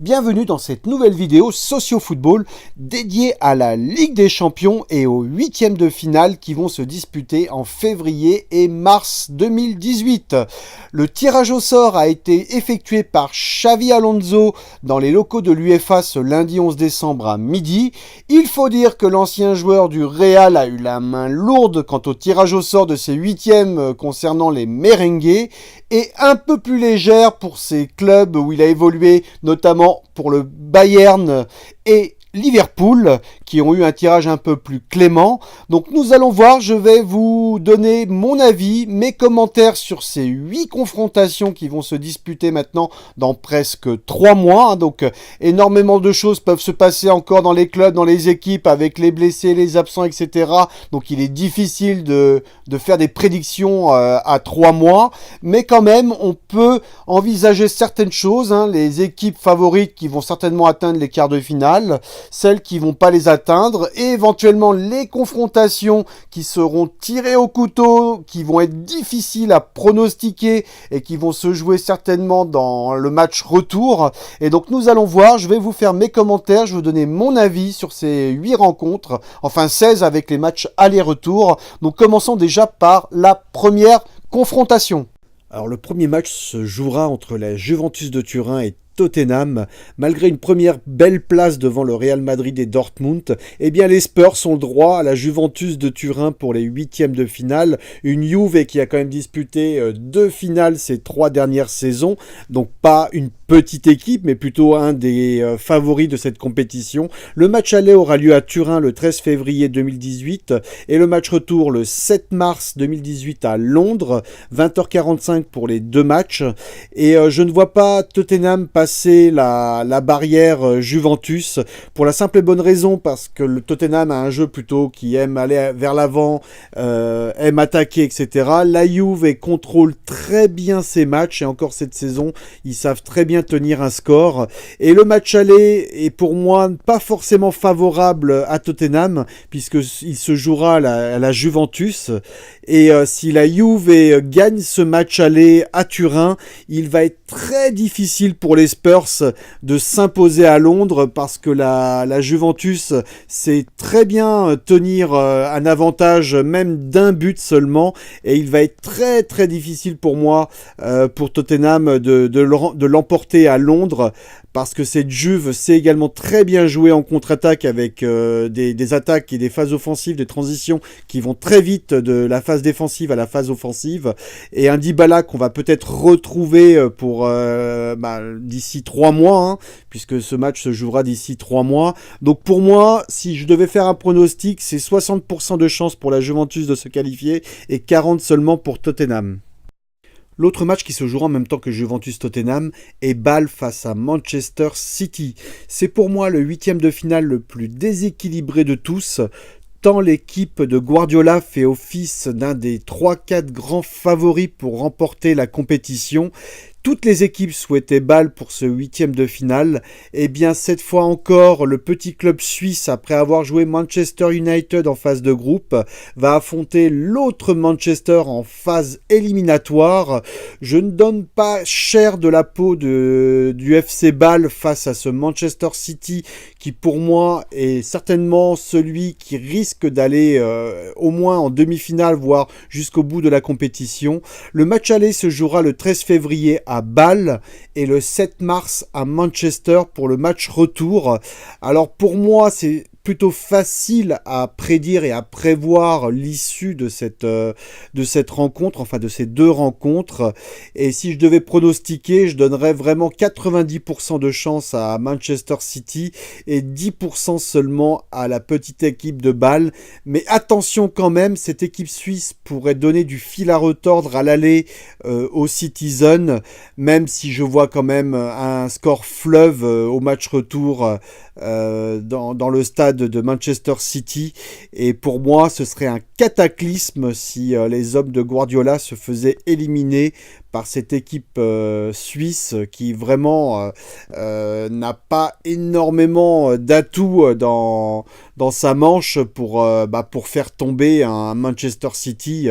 Bienvenue dans cette nouvelle vidéo Socio-Football dédiée à la Ligue des Champions et aux huitièmes de finale qui vont se disputer en février et mars 2018. Le tirage au sort a été effectué par Xavi Alonso dans les locaux de l'UEFA ce lundi 11 décembre à midi. Il faut dire que l'ancien joueur du Real a eu la main lourde quant au tirage au sort de ces huitièmes concernant les merengues et un peu plus légère pour ses clubs où il a évolué, notamment pour le Bayern et Liverpool, qui ont eu un tirage un peu plus clément. Donc nous allons voir, je vais vous donner mon avis, mes commentaires sur ces 8 confrontations qui vont se disputer maintenant dans presque 3 mois. Donc énormément de choses peuvent se passer encore dans les clubs, dans les équipes, avec les blessés, les absents, etc. Donc il est difficile de faire des prédictions à 3 mois. Mais quand même, on peut envisager certaines choses. Les équipes favorites qui vont certainement atteindre les quarts de finale, celles qui vont pas les atteindre et éventuellement les confrontations qui seront tirées au couteau, qui vont être difficiles à pronostiquer et qui vont se jouer certainement dans le match retour. Et donc nous allons voir, je vais vous faire mes commentaires, je vais vous donner mon avis sur ces 8 rencontres, enfin 16 avec les matchs aller-retour. Donc commençons déjà par la première confrontation. Alors le premier match se jouera entre la Juventus de Turin et Tottenham. Malgré une première belle place devant le Real Madrid et Dortmund, eh bien les Spurs ont le droit à la Juventus de Turin pour les huitièmes de finale. Une Juve qui a quand même disputé 2 finales ces 3 dernières saisons, donc pas une petite équipe, mais plutôt un des favoris de cette compétition. Le match aller aura lieu à Turin le 13 février 2018 et le match retour le 7 mars 2018 à Londres, 20h45 pour les 2 matchs. Et je ne vois pas Tottenham passer la barrière Juventus pour la simple et bonne raison parce que le Tottenham a un jeu plutôt qui aime aller vers l'avant, aime attaquer, etc. La Juve contrôle très bien ses matchs et encore cette saison, ils savent très bien tenir un score. Et le match aller est pour moi pas forcément favorable à Tottenham puisqu'il se jouera à la Juventus. Et si la Juve gagne ce match aller à Turin, il va être très difficile pour les Spurs de s'imposer à Londres parce que la Juventus sait très bien tenir un avantage même d'un but seulement et il va être très très difficile pour moi, pour Tottenham de l'emporter à Londres parce que cette Juve sait également très bien jouer en contre-attaque avec des attaques et des phases offensives, des transitions qui vont très vite de la phase défensive à la phase offensive et un Dybala qu'on va peut-être retrouver pour d'ici 3 mois, puisque ce match se jouera d'ici 3 mois. Donc pour moi, si je devais faire un pronostic, c'est 60% de chance pour la Juventus de se qualifier et 40 seulement pour Tottenham. L'autre match qui se jouera en même temps que Juventus-Tottenham est Bâle face à Manchester City. C'est pour moi le huitième de finale le plus déséquilibré de tous, tant l'équipe de Guardiola fait office d'un des 3-4 grands favoris pour remporter la compétition. Toutes les équipes souhaitaient Bâle pour ce huitième de finale. Et bien cette fois encore, le petit club suisse, après avoir joué Manchester United en phase de groupe, va affronter l'autre Manchester en phase éliminatoire. Je ne donne pas cher de la peau du FC Bâle face à ce Manchester City qui pour moi est certainement celui qui risque d'aller au moins en demi-finale, voire jusqu'au bout de la compétition. Le match aller se jouera le 13 février à Bâle et le 7 mars à Manchester pour le match retour. Alors pour moi, c'est plutôt facile à prédire et à prévoir l'issue de cette rencontre, enfin de ces 2 rencontres. Et si je devais pronostiquer, je donnerais vraiment 90% de chance à Manchester City et 10% seulement à la petite équipe de Bâle. Mais attention quand même, cette équipe suisse pourrait donner du fil à retordre à l'aller aux Citizens, même si je vois quand même un score fleuve au match retour dans le stade de Manchester City. Et pour moi, ce serait un cataclysme si les hommes de Guardiola se faisaient éliminer par cette équipe suisse qui vraiment n'a pas énormément d'atouts dans sa manche pour faire tomber un Manchester City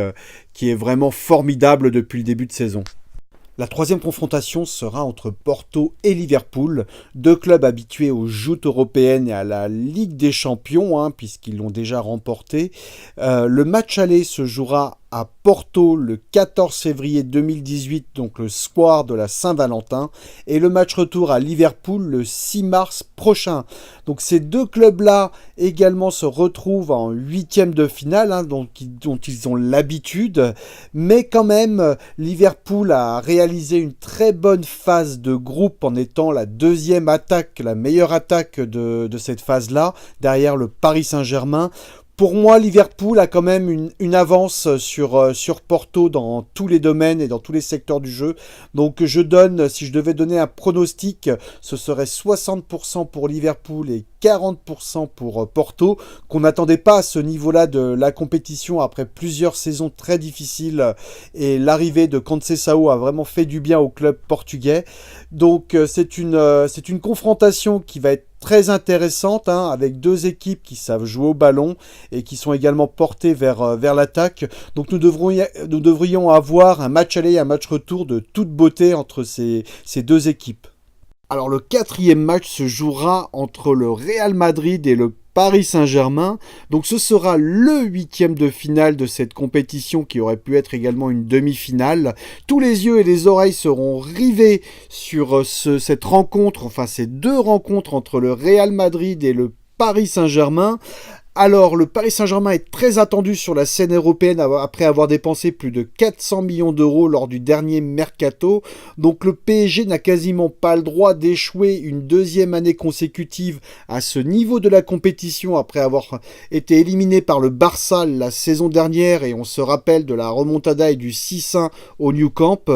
qui est vraiment formidable depuis le début de saison. La troisième confrontation sera entre Porto et Liverpool, deux clubs habitués aux joutes européennes et à la Ligue des Champions, puisqu'ils l'ont déjà remporté. Le match aller se jouera à Porto le 14 février 2018, donc le soir de la Saint-Valentin, et le match retour à Liverpool le 6 mars prochain. Donc ces deux clubs-là également se retrouvent en huitième de finale, dont ils ont l'habitude, mais quand même Liverpool a réalisé une très bonne phase de groupe en étant la deuxième attaque, la meilleure attaque de cette phase-là, derrière le Paris Saint-Germain. Pour moi, Liverpool a quand même une avance sur Porto dans tous les domaines et dans tous les secteurs du jeu. Donc si je devais donner un pronostic, ce serait 60% pour Liverpool et 40% pour Porto, qu'on n'attendait pas à ce niveau-là de la compétition après plusieurs saisons très difficiles, et l'arrivée de Conceição a vraiment fait du bien au club portugais. Donc c'est une confrontation qui va être très intéressante, avec deux équipes qui savent jouer au ballon et qui sont également portées vers l'attaque. Donc nous devrions avoir un match aller et un match retour de toute beauté entre ces deux équipes. Alors le quatrième match se jouera entre le Real Madrid et le Paris Saint-Germain. Donc ce sera le huitième de finale de cette compétition qui aurait pu être également une demi-finale. Tous les yeux et les oreilles seront rivés sur cette rencontre, enfin ces deux rencontres entre le Real Madrid et le Paris Saint-Germain. Alors, le Paris Saint-Germain est très attendu sur la scène européenne après avoir dépensé plus de 400 millions d'euros lors du dernier mercato. Donc le PSG n'a quasiment pas le droit d'échouer une deuxième année consécutive à ce niveau de la compétition après avoir été éliminé par le Barça la saison dernière, et on se rappelle de la remontada et du 6-1 au Nou Camp.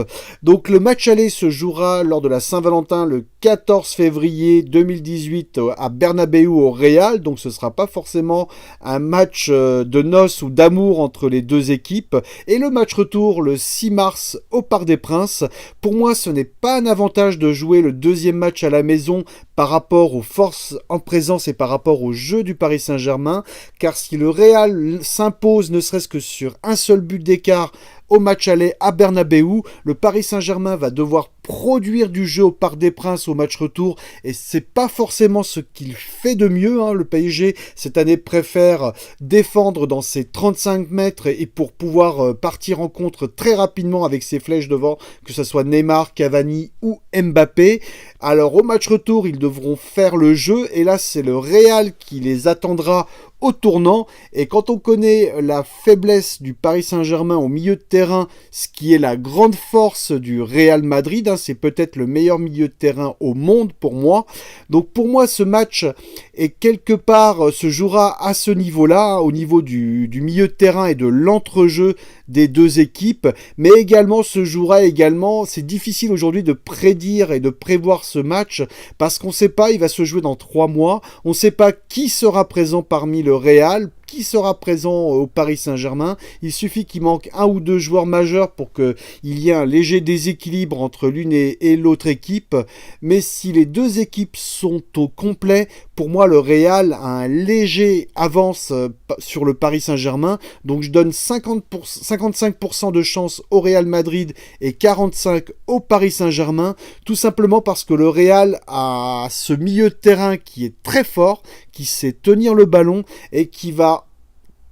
Donc le match aller se jouera lors de la Saint-Valentin le 14 février 2018 à Bernabéu au Real. Donc ce ne sera pas forcément un match de noces ou d'amour entre les deux équipes, et le match retour le 6 mars au Parc des Princes. Pour moi, ce n'est pas un avantage de jouer le deuxième match à la maison par rapport aux forces en présence et par rapport au jeu du Paris Saint-Germain, car si le Real s'impose ne serait-ce que sur un seul but d'écart au match aller à Bernabéu, le Paris Saint-Germain va devoir produire du jeu au Parc des Princes au match retour, et c'est pas forcément ce qu'il fait de mieux. Le PSG cette année préfère défendre dans ses 35 mètres et pour pouvoir partir en contre très rapidement avec ses flèches devant, que ce soit Neymar, Cavani ou Mbappé. Alors au match retour, ils devront faire le jeu, et là c'est le Real qui les attendra au tournant. Et quand on connaît la faiblesse du Paris Saint-Germain au milieu de terrain, ce qui est la grande force du Real Madrid, c'est peut-être le meilleur milieu de terrain au monde pour moi. Donc pour moi, ce match est quelque part se jouera à ce niveau-là, au niveau du milieu de terrain et de l'entrejeu des deux équipes, mais également c'est difficile aujourd'hui de prédire et de prévoir ce match, parce qu'on ne sait pas, il va se jouer dans 3 mois, on ne sait pas qui sera présent parmi le Real, qui sera présent au Paris Saint-Germain. Il suffit qu'il manque un ou deux joueurs majeurs pour qu'il y ait un léger déséquilibre entre l'une et l'autre équipe. Mais si les deux équipes sont au complet, pour moi, le Real a un léger avance sur le Paris Saint-Germain. Donc je donne 55% de chance au Real Madrid et 45% au Paris Saint-Germain. Tout simplement parce que le Real a ce milieu de terrain qui est très fort, qui sait tenir le ballon et qui va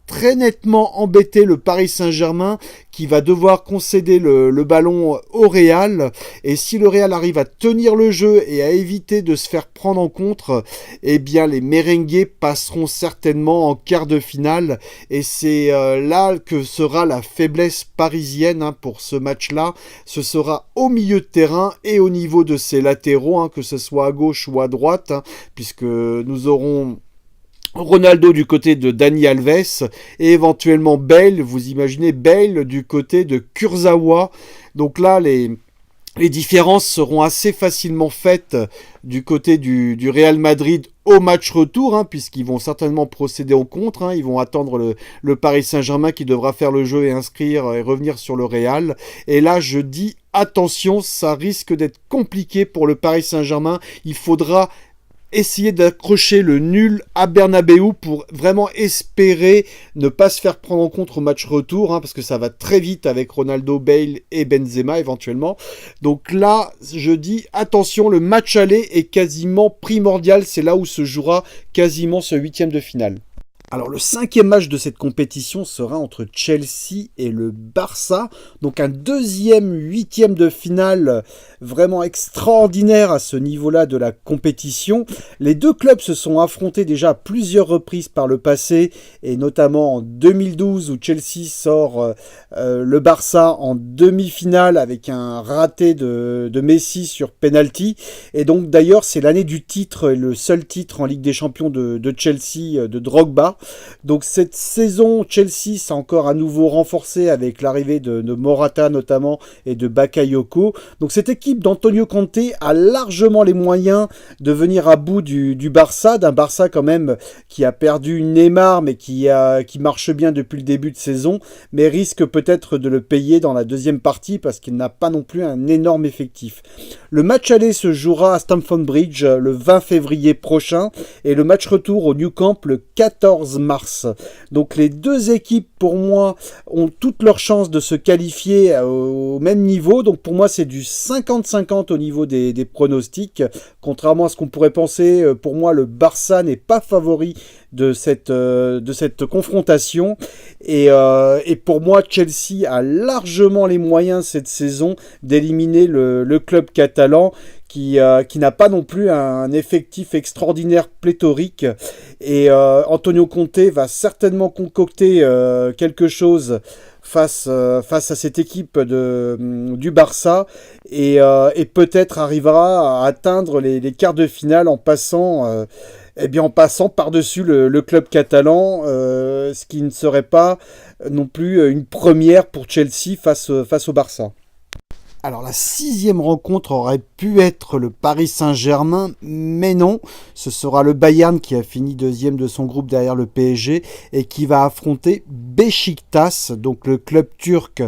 très nettement embêter le Paris Saint-Germain, qui va devoir concéder le ballon au Real. Et si le Real arrive à tenir le jeu et à éviter de se faire prendre en contre, eh bien les merengues passeront certainement en quart de finale. Et c'est là que sera la faiblesse parisienne pour ce match-là. Ce sera au milieu de terrain et au niveau de ses latéraux, que ce soit à gauche ou à droite, puisque nous aurons Ronaldo du côté de Dani Alves et éventuellement Bale, vous imaginez Bale du côté de Kurzawa. Donc là, les différences seront assez facilement faites du côté du Real Madrid au match retour, puisqu'ils vont certainement procéder au contre. Ils vont attendre le Paris Saint-Germain qui devra faire le jeu et inscrire et revenir sur le Real. Et là, je dis attention, ça risque d'être compliqué pour le Paris Saint-Germain. Il faudra essayer d'accrocher le nul à Bernabéu pour vraiment espérer ne pas se faire prendre en compte au match retour, parce que ça va très vite avec Ronaldo, Bale et Benzema éventuellement. Donc là, je dis attention, le match aller est quasiment primordial, c'est là où se jouera quasiment ce huitième de finale. Alors le cinquième match de cette compétition sera entre Chelsea et le Barça, donc un deuxième huitième de finale vraiment extraordinaire à ce niveau-là de la compétition. Les deux clubs se sont affrontés déjà à plusieurs reprises par le passé, et notamment en 2012 où Chelsea sort le Barça en demi-finale avec un raté de Messi sur penalty. Et donc d'ailleurs c'est l'année du titre, le seul titre en Ligue des Champions de Chelsea de Drogba. Donc cette saison, Chelsea s'est encore à nouveau renforcé avec l'arrivée de Morata notamment et de Bakayoko. Donc cette équipe d'Antonio Conte a largement les moyens de venir à bout du Barça, d'un Barça quand même qui a perdu Neymar mais qui marche bien depuis le début de saison, mais risque peut-être de le payer dans la deuxième partie parce qu'il n'a pas non plus un énorme effectif. Le match aller se jouera à Stamford Bridge le 20 février prochain et le match retour au Nou Camp le 14 mars. Donc les deux équipes pour moi ont toutes leurs chances de se qualifier au même niveau. Donc pour moi c'est du 50-50 au niveau des pronostics. Contrairement à ce qu'on pourrait penser, pour moi le Barça n'est pas favori de cette confrontation. Et pour moi Chelsea a largement les moyens cette saison d'éliminer le club catalan qui n'a pas non plus un effectif extraordinaire pléthorique. Et Antonio Conte va certainement concocter quelque chose face à cette équipe du Barça et peut-être arrivera à atteindre les quarts de finale en passant par-dessus le club catalan, ce qui ne serait pas non plus une première pour Chelsea face au Barça. Alors la sixième rencontre aurait pu être le Paris Saint-Germain, mais non, ce sera le Bayern qui a fini deuxième de son groupe derrière le PSG et qui va affronter Beşiktaş, donc le club turc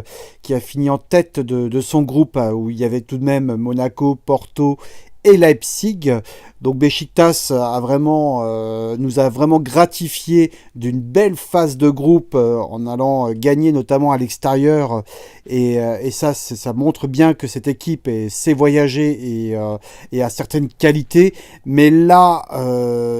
qui a fini en tête de son groupe où il y avait tout de même Monaco, Porto et Leipzig. Donc Beşiktaş nous a vraiment gratifié d'une belle phase de groupe en allant gagner notamment à l'extérieur et ça montre bien que cette équipe sait voyager et a certaines qualités. Mais là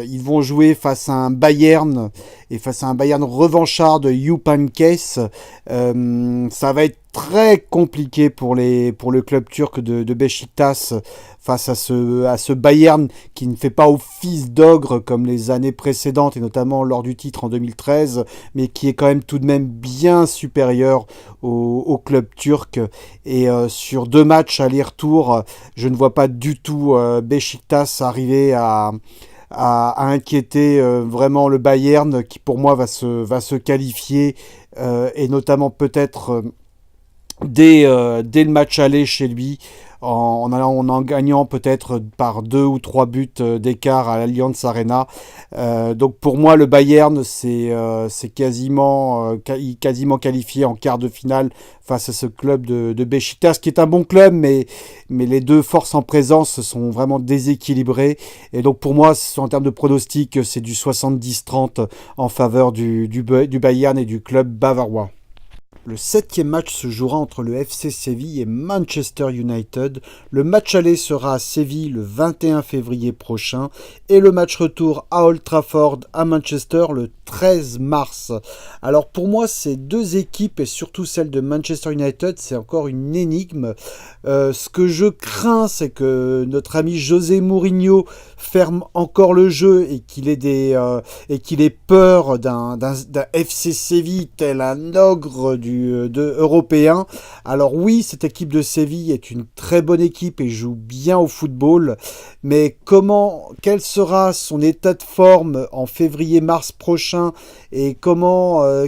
ils vont jouer face à un Bayern et face à un Bayern revanchard de Jupp Heynckes. Ça va être très compliqué pour le club turc de Beşiktaş face à ce Bayern qui ne fait pas office d'ogre comme les années précédentes et notamment lors du titre en 2013, mais qui est quand même tout de même bien supérieur au club turc. Et sur deux matchs aller-retour, je ne vois pas du tout Beşiktaş arriver à inquiéter vraiment le Bayern qui pour moi va se qualifier et notamment peut-être dès le match aller chez lui en gagnant peut-être par 2 ou 3 buts d'écart à l'Allianz Arena. Donc pour moi le Bayern c'est quasiment qualifié en quart de finale face à ce club de Beşiktaş qui est un bon club, mais les deux forces en présence sont vraiment déséquilibrées. Et donc pour moi en termes de pronostic c'est du 70-30 en faveur du Bayern et du club bavarois. Le septième match se jouera entre le FC Séville et Manchester United. Le match aller sera à Séville le 21 février prochain et le match retour à Old Trafford à Manchester le 13 mars. Alors pour moi ces deux équipes et surtout celle de Manchester United c'est encore une énigme. Ce que je crains c'est que notre ami José Mourinho ferme encore le jeu et qu'il ait peur d'un FC Séville tel un ogre européen. Alors oui, cette équipe de Séville est une très bonne équipe et joue bien au football, mais quel sera son état de forme en février-mars prochain et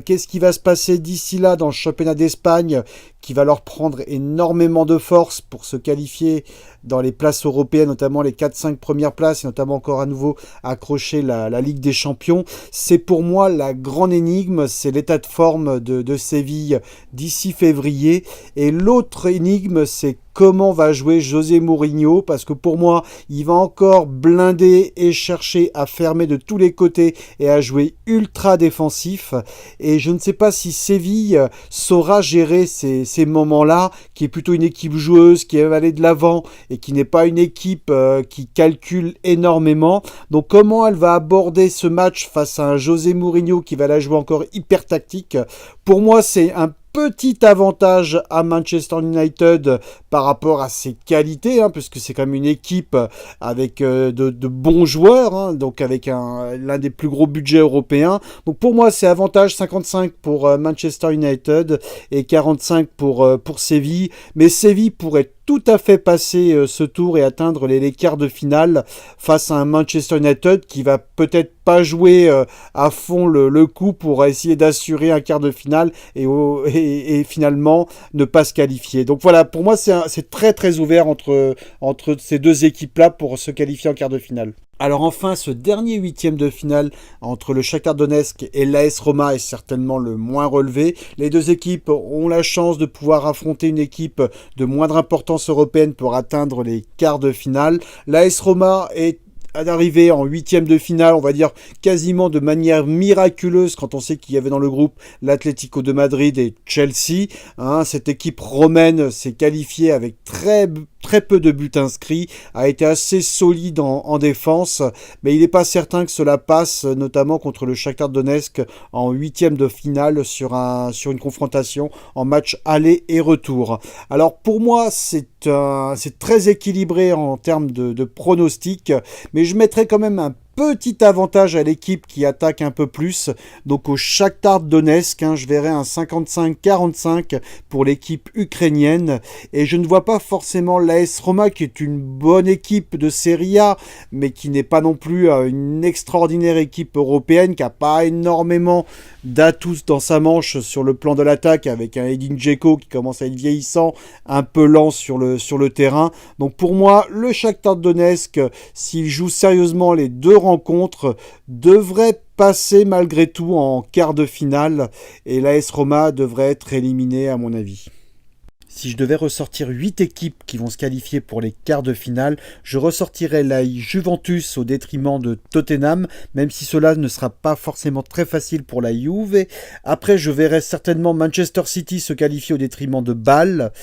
qu'est-ce qui va se passer d'ici là dans le championnat d'Espagne qui va leur prendre énormément de force pour se qualifier dans les places européennes, notamment les 4-5 premières places, et notamment encore à nouveau accrocher la Ligue des Champions. C'est pour moi la grande énigme, c'est l'état de forme de Séville d'ici février. Et l'autre énigme, c'est comment va jouer José Mourinho, parce que pour moi, il va encore blinder et chercher à fermer de tous les côtés et à jouer ultra défensif. Et je ne sais pas si Séville saura gérer ces moments-là, qui est plutôt une équipe joueuse, qui va aller de l'avant et qui n'est pas une équipe qui calcule énormément. Donc comment elle va aborder ce match face à un José Mourinho qui va la jouer encore hyper tactique? Pour moi, c'est un petit avantage à Manchester United par rapport à ses qualités, puisque c'est quand même une équipe avec de bons joueurs, donc avec l'un des plus gros budgets européens. Donc pour moi, c'est avantage 55 pour Manchester United et 45 pour Séville. Mais Séville pourrait tout à fait passer ce tour et atteindre les quarts de finale face à un Manchester United qui va peut-être pas jouer à fond le coup pour essayer d'assurer un quart de finale et finalement ne pas se qualifier. Donc voilà, pour moi c'est très très ouvert entre ces deux équipes-là pour se qualifier en quart de finale. Alors enfin, ce dernier huitième de finale entre le Shakhtar Donetsk et l'AS Roma est certainement le moins relevé. Les deux équipes ont la chance de pouvoir affronter une équipe de moindre importance européenne pour atteindre les quarts de finale. L'AS Roma est d'arriver en huitième de finale, on va dire quasiment de manière miraculeuse quand on sait qu'il y avait dans le groupe l'Atlético de Madrid et Chelsea. Cette équipe romaine s'est qualifiée avec très peu de buts inscrits, a été assez solide en défense, mais il n'est pas certain que cela passe, notamment contre le Shakhtar Donetsk en huitième de finale sur une confrontation en match aller et retour. Alors pour moi, c'est très équilibré en termes de pronostics, mais je mettrais quand même un petit avantage à l'équipe qui attaque un peu plus. Donc au Shakhtar Donetsk, je verrais un 55-45 pour l'équipe ukrainienne. Et je ne vois pas forcément l'AS Roma, qui est une bonne équipe de Serie A, mais qui n'est pas non plus une extraordinaire équipe européenne, qui n'a pas énormément d'atouts dans sa manche sur le plan de l'attaque, avec un Edin Dzeko qui commence à être vieillissant, un peu lent sur le terrain. Donc pour moi, le Shakhtar Donetsk, s'il joue sérieusement les deux rencontres, devrait passer malgré tout en quart de finale, et l'AS Roma devrait être éliminé à mon avis. Si je devais ressortir 8 équipes qui vont se qualifier pour les quarts de finale, je ressortirais la Juventus au détriment de Tottenham, même si cela ne sera pas forcément très facile pour la Juve. Après, je verrais certainement Manchester City se qualifier au détriment de Bâle,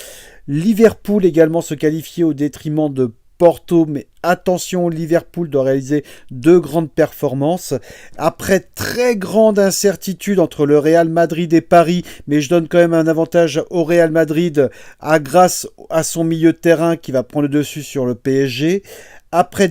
Liverpool également se qualifier au détriment de Porto, mais attention, Liverpool doit réaliser 2 grandes performances. Après très grande incertitude entre le Real Madrid et Paris, mais je donne quand même un avantage au Real Madrid grâce à son milieu de terrain qui va prendre le dessus sur le PSG. Après,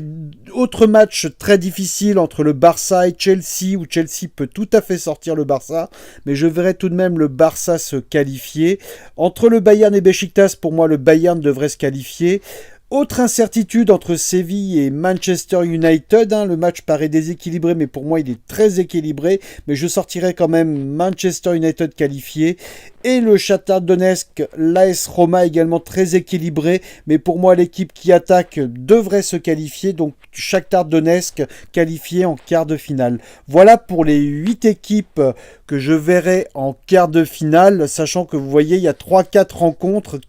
autre match très difficile entre le Barça et Chelsea, où Chelsea peut tout à fait sortir le Barça, mais je verrai tout de même le Barça se qualifier. Entre le Bayern et Beşiktaş, pour moi, le Bayern devrait se qualifier. Autre incertitude entre Séville et Manchester United. Le match paraît déséquilibré, mais pour moi, il est très équilibré. Mais je sortirai quand même Manchester United qualifié. Et le Shakhtar Donetsk, l'AS Roma également très équilibré. Mais pour moi, l'équipe qui attaque devrait se qualifier. Donc, Shakhtar Donetsk qualifié en quart de finale. Voilà pour les 8 équipes que je verrai en quart de finale. Sachant que vous voyez, il y a 3-4 rencontres,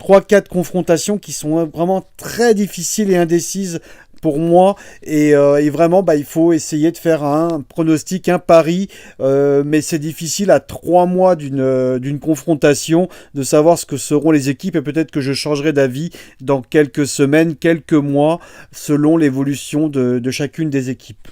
3-4 confrontations qui sont vraiment très difficiles et indécises pour moi, et vraiment il faut essayer de faire un pronostic, un pari, mais c'est difficile à 3 mois d'une confrontation de savoir ce que seront les équipes, et peut-être que je changerai d'avis dans quelques semaines, quelques mois, selon l'évolution de chacune des équipes.